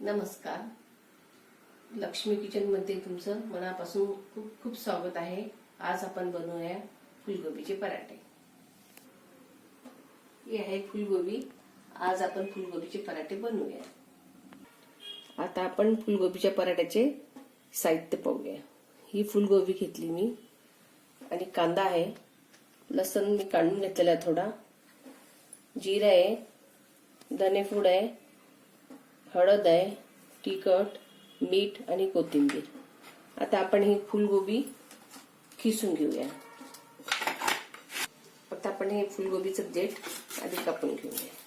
नमस्कार. लक्ष्मी किचन मध्ये तुमचं मनापासून खूप खूप स्वागत आहे. आज आपण बनवूया फुलगोबीचे पराठे. हे आहे फुलगोबी. आज आपण फुलगोबीचे पराठे बनवूया. आता आपण फुलगोबीच्या पराठ्याचे साहित्य पाहूया. ही फुलगोबी घेतली मी आणि कांदा आहे, लसूण मी काढून घेतलेला आहे थोडा, जिरा आहे, धनेपूड आहे, हळद आहे, तिखट, मीठ आणि कोथिंबीर. आता आपण ही फुलगोबी किसून घेऊया. आता आपण हे फुलगोबीचं देठ आधी कापून घेऊया.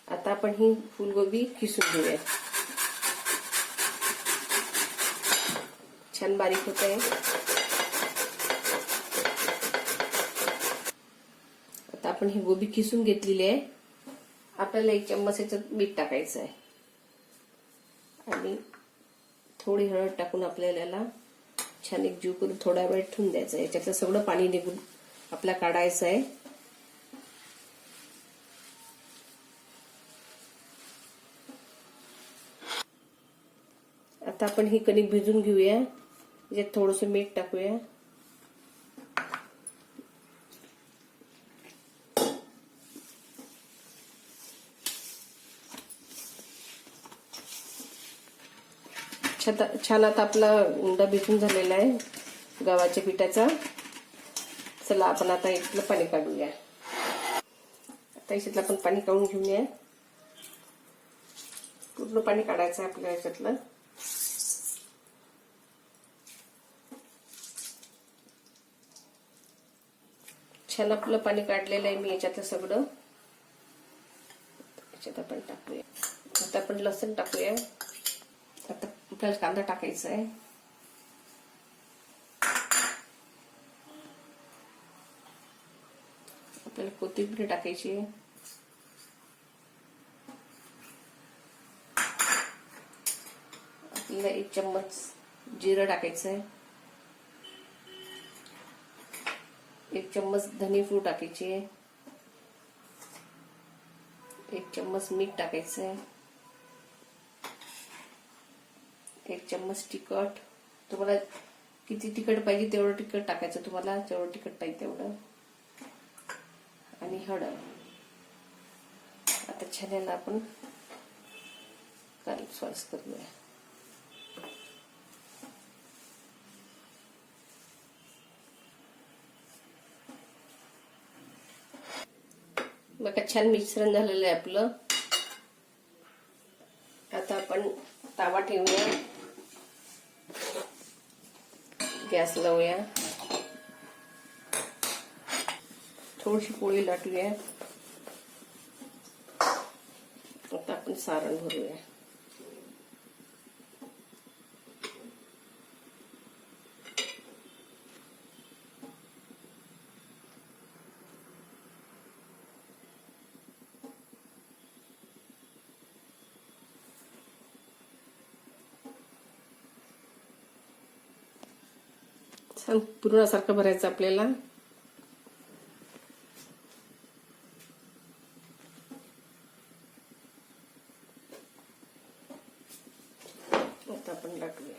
आता आपण ही फुलगोबी किसून घेऊया. छान बारीक होत आहे. आता आपण ही गोबी किसून घेतलेली आहे. आपल्याला 1 चम्मच याच्यात मीठ टाकायचं आहे आणि थोडी हळद टाकून आपल्याला याला छान एक जीव करून थोडा वेळ ठेवून द्यायचं आहे. याच्यातलं सगळं पाणी निघून आपल्याला काढायचं आहे. आता आपण ही कणिक भिजून घेऊया. याच्यात थोडंसं मीठ टाकूया. छान आता आपला उंडा भिजून झालेला आहे गव्हाच्या पिठाचा. चला आपण आता याच्यातलं पाणी काढूया. आता याच्यातलं आपण पाणी काढून घेऊया. पूर्ण पाणी काढायचं आहे आपल्या याच्यातलं. छान आपलं पाणी काढलेलं आहे मी याच्यातलं सगळं. याच्यात आपण टाकूया. आता आपण लसूण टाकूया. आता आपल्याला कांदा टाकायचा आहे. आपल्याला कोथिंबीर टाकायची आहे. आपल्याला 1 चम्मच जिरं टाकायचं आहे. 1 चम्मच धनेपूड टाकायची आहे. 1 चम्मच मीठ टाकायचं आहे. 1 चम्मच तिखट. तुम्हाला किती तिखट पाहिजे तेवढं तिखट टाकायचं. तुम्हाला जेवढं तिखट पाहिजे तेवढं. आणि हळद. आता छान याला आपण स्वास करूया. बघा छान मिश्रण झालेलं आहे आपलं. आता आपण तवा ठेवूया. गॅस लावूया. थोडीशी पोळी लाटूया. आता आपण सारण भरूया. पूर्णासारखं भरायचं आपल्याला. आता आपण टाकूया.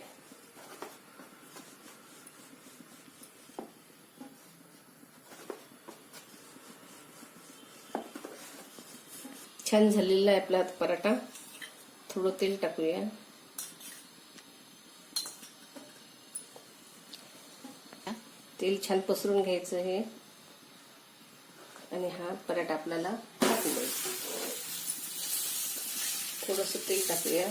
छान झालेला आहे आपला पराठा. थोडं तेल टाकूया. तेल छान पसरून घ्यायचं हे आणि हा पराठा आपल्याला टाकून द्यायचा. थोडंसं तेल टाकूया.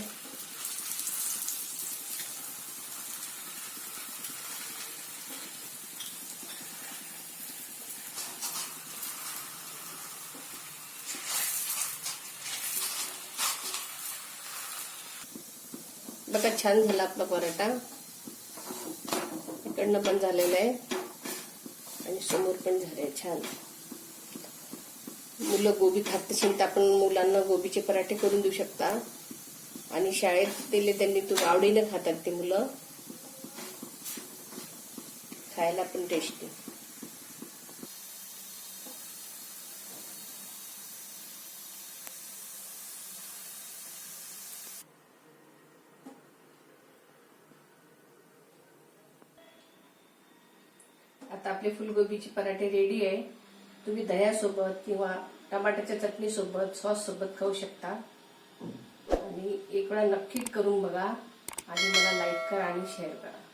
बघा छान झाला आपला पराठा. इकडनं पण झालेलं आहे आणि समोर पण झालंय छान. मुलं गोबी खात नसेल तर आपण मुलांना गोबीचे पराठे करून देऊ शकता. आणि शाळेत दिले त्यांनी तू आवडीनं खातात ते मुलं. खायला पण टेस्टी. आता आपले फुलगोबीचे पराठे रेडी आहे. तुम्ही दह्यासोबत किंवा टमाट्याच्या चटणी सोबत सॉस सोबत खाऊ शकता. आणि एक वेळा नक्कीच करून बघा आणि मला लाईक करा आणि शेअर करा.